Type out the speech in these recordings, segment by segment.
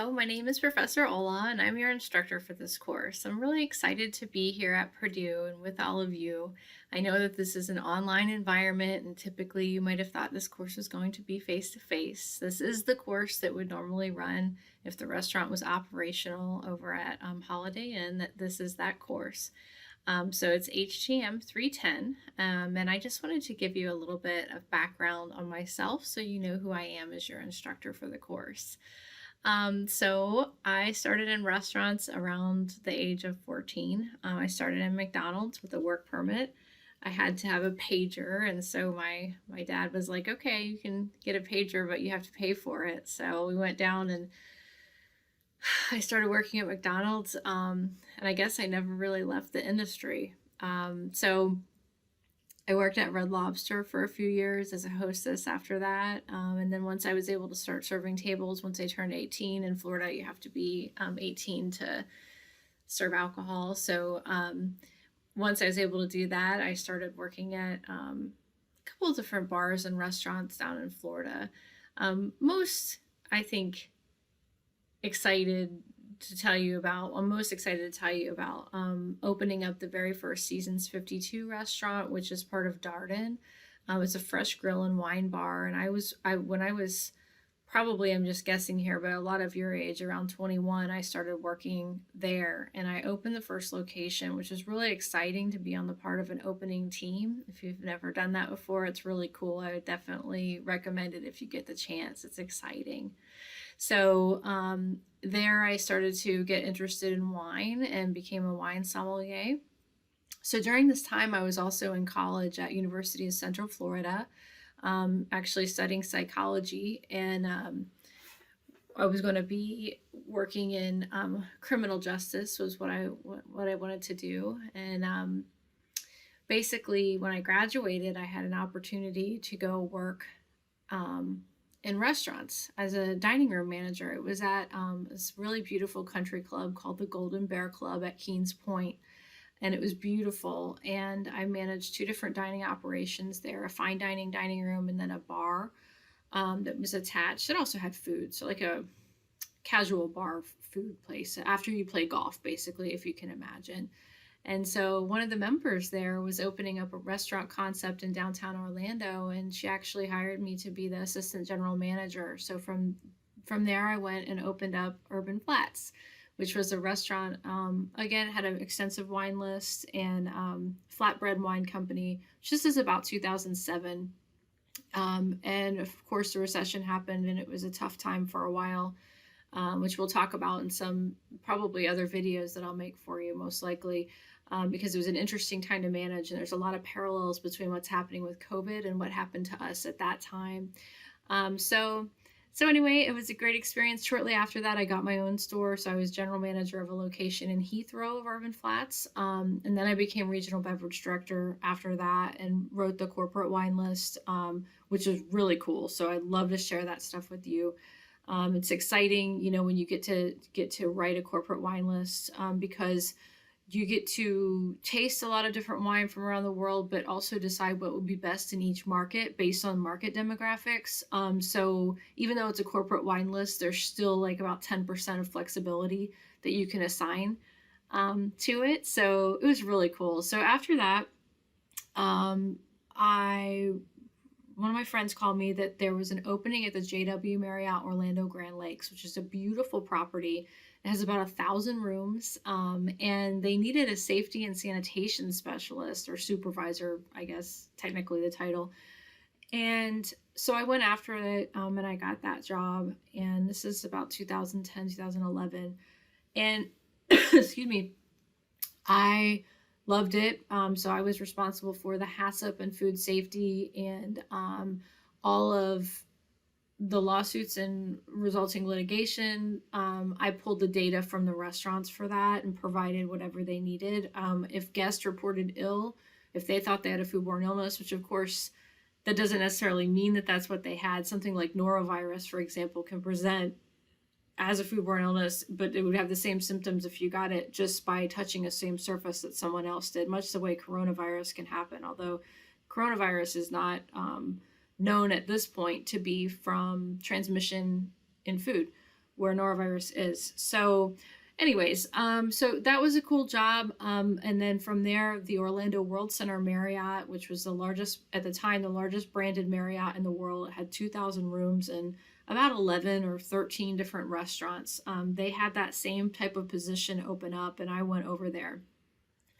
Hello, my name is Professor Ola, and I'm your instructor for this course. I'm really excited to be here at Purdue and with all of you. I know that this is an online environment, and typically you might have thought this course was going to be face-to-face. This is the course that would normally run if the restaurant was operational over at Holiday Inn. This is that course. So it's HTM 310, and I just wanted to give you a little bit of background on myself so you know who I am as your instructor for the course. So I started in restaurants around the age of 14. I started in McDonald's with a work permit. I had to have a pager, and so my dad was like, "Okay, you can get a pager, but you have to pay for it." So we went down and I started working at McDonald's, and I guess I never really left the industry. So I worked at Red Lobster for a few years as a hostess after that. And then once I was able to start serving tables, once I turned 18 in Florida, you have to be 18 to serve alcohol. So once I was able to do that, I started working at a couple of different bars and restaurants down in Florida. I think, excited I'm most excited to tell you about opening up the very first Seasons 52 restaurant, which is part of Darden. It's a fresh grill and wine bar, and when I was probably, I'm just guessing here, but a lot of your age, around 21, I started working there, and I opened the first location, which was really exciting to be on the part of an opening team. If you've never done that before, it's really cool. I would definitely recommend it if you get the chance. It's exciting. So there I started to get interested in wine and became a wine sommelier. So during this time, I was also in college at University of Central Florida, actually studying psychology, and I was going to be working in criminal justice was what I wanted to do. And basically, when I graduated, I had an opportunity to go work in restaurants as a dining room manager. It was at this really beautiful country club called the Golden Bear Club at Keens Point, and it was beautiful. And I managed two different dining operations there, a fine dining room, and then a bar that was attached. It also had food, so like a casual bar food place after you play golf, basically, if you can imagine. And so one of the members there was opening up a restaurant concept in downtown Orlando, and she actually hired me to be the assistant general manager. So from there, I went and opened up Urban Flats, which was a restaurant. Again, it had an extensive wine list and flatbread wine company. This is about 2007. And of course, the recession happened, and it was a tough time for a while, which we'll talk about in some probably other videos that I'll make for you, most likely. Because it was an interesting time to manage, and there's a lot of parallels between what's happening with COVID and what happened to us at that time. So anyway, it was a great experience. Shortly after that, I got my own store, so I was general manager of a location in Heathrow of Urban Flats, and then I became regional beverage director after that and wrote the corporate wine list, which was really cool. So I'd love to share that stuff with you. It's exciting, when you get to write a corporate wine list, because you get to taste a lot of different wine from around the world, but also decide what would be best in each market based on market demographics. So even though it's a corporate wine list, there's still like about 10% of flexibility that you can assign to it. So it was really cool. So after that, one of my friends called me that there was an opening at the JW Marriott Orlando Grand Lakes, which is a beautiful property. It has about 1,000 rooms, and they needed a safety and sanitation specialist or supervisor, I guess, technically the title. And so I went after it, and I got that job. And this is about 2010, 2011. And excuse me, I loved it. So I was responsible for the HACCP and food safety and all of the lawsuits and resulting litigation. I pulled the data from the restaurants for that and provided whatever they needed. If guests reported ill, if they thought they had a foodborne illness, which of course that doesn't necessarily mean that that's what they had. Something like norovirus, for example, can present as a foodborne illness, but it would have the same symptoms if you got it just by touching the same surface that someone else did, much the way coronavirus can happen. Although coronavirus is not known at this point to be from transmission in food, where norovirus is. So anyways, so that was a cool job. And then from there, the Orlando World Center Marriott, which was the largest at the time, the largest branded Marriott in the world. It had 2,000 rooms and about 11 or 13 different restaurants. They had that same type of position open up, and I went over there.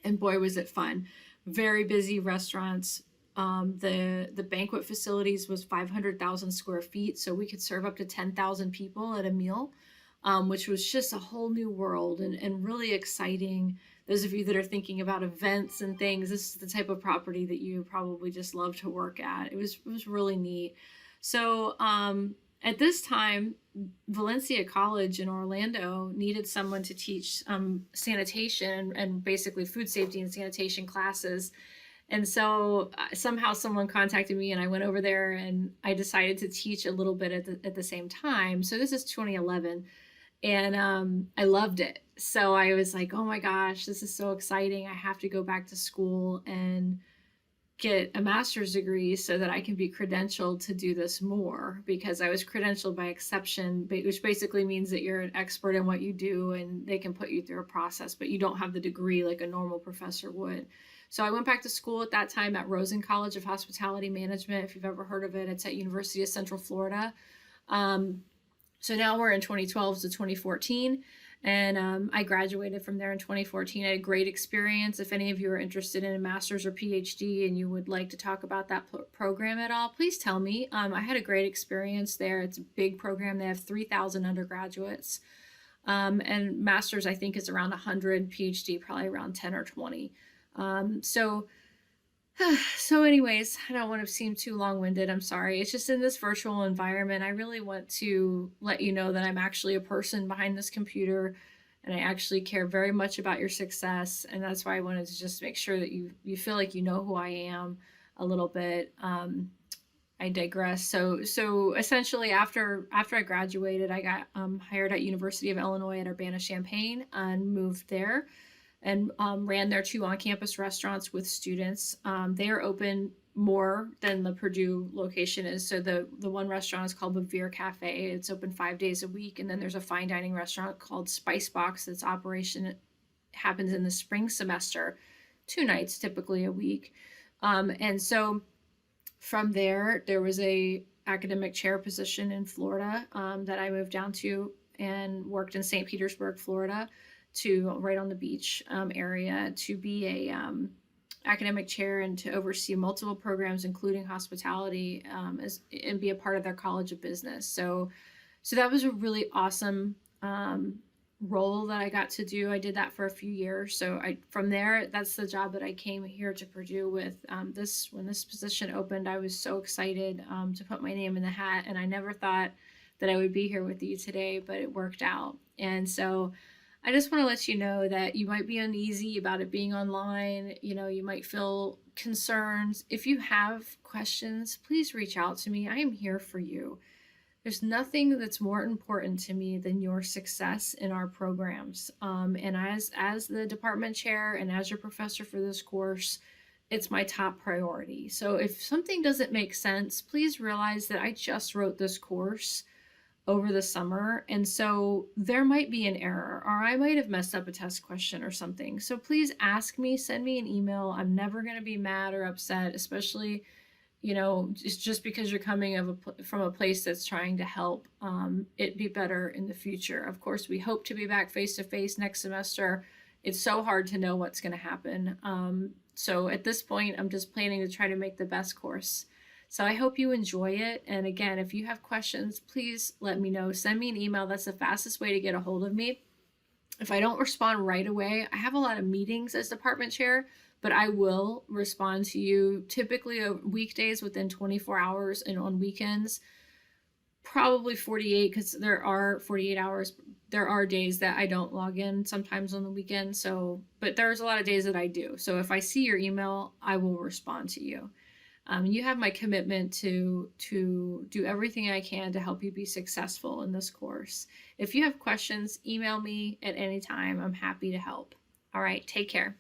And boy, was it fun. Very busy restaurants. The banquet facilities was 500,000 square feet, so we could serve up to 10,000 people at a meal, which was just a whole new world and really exciting. Those of you that are thinking about events and things, this is the type of property that you probably just love to work at. It was really neat. So at this time, Valencia College in Orlando needed someone to teach sanitation and basically food safety and sanitation classes. And so somehow someone contacted me and I went over there and I decided to teach a little bit at the same time. So this is 2011 and I loved it. So I was like, oh my gosh, this is so exciting. I have to go back to school and get a master's degree so that I can be credentialed to do this more, because I was credentialed by exception, which basically means that you're an expert in what you do and they can put you through a process, but you don't have the degree like a normal professor would. So I went back to school at that time at Rosen College of Hospitality Management. If you've ever heard of it, it's at University of Central Florida. So now we're in 2012 to 2014. And I graduated from there in 2014. I had a great experience. If any of you are interested in a master's or PhD and you would like to talk about that program at all, please tell me. I had a great experience there. It's a big program. They have 3,000 undergraduates. And master's, I think, is around 100, PhD probably around 10 or 20. So anyways, I don't want to seem too long-winded. I'm sorry. It's just in this virtual environment, I really want to let you know that I'm actually a person behind this computer and I actually care very much about your success. And that's why I wanted to just make sure that you feel like you know who I am a little bit. I digress. So essentially after I graduated, I got hired at University of Illinois at Urbana-Champaign and moved there and ran their 2 on-campus restaurants with students. They are open more than the Purdue location is. So the one restaurant is called Bevere Cafe. It's open 5 days a week. And then there's a fine dining restaurant called Spice Box. Its operation happens in the spring semester, 2 nights typically a week. And so from there was a academic chair position in Florida that I moved down to and worked in St. Petersburg, Florida, to right on the beach area, to be a academic chair and to oversee multiple programs, including hospitality, and be a part of their College of Business. So that was a really awesome role that I got to do. I did that for a few years. So from there, that's the job that I came here to Purdue with. When this position opened, I was so excited to put my name in the hat, and I never thought that I would be here with you today, but it worked out. And so I just want to let you know that you might be uneasy about it being online. You might feel concerns. If you have questions, please reach out to me. I am here for you. There's nothing that's more important to me than your success in our programs. And as the department chair and as your professor for this course, it's my top priority. So if something doesn't make sense, please realize that I just wrote this course over the summer, and so there might be an error, or I might have messed up a test question or something. So please ask me, send me an email. I'm never going to be mad or upset, especially just because you're coming from a place that's trying to help it be better in the future. Of course, we hope to be back face to face next semester. It's so hard to know what's going to happen. So at this point, I'm just planning to try to make the best course. So I hope you enjoy it. And again, if you have questions, please let me know. Send me an email. That's the fastest way to get a hold of me. If I don't respond right away, I have a lot of meetings as department chair, but I will respond to you typically weekdays within 24 hours, and on weekends, probably 48, because there are 48 hours. There are days that I don't log in sometimes on the weekend. But there's a lot of days that I do. So if I see your email, I will respond to you. You have my commitment to do everything I can to help you be successful in this course. If you have questions, email me at any time. I'm happy to help. All right, take care.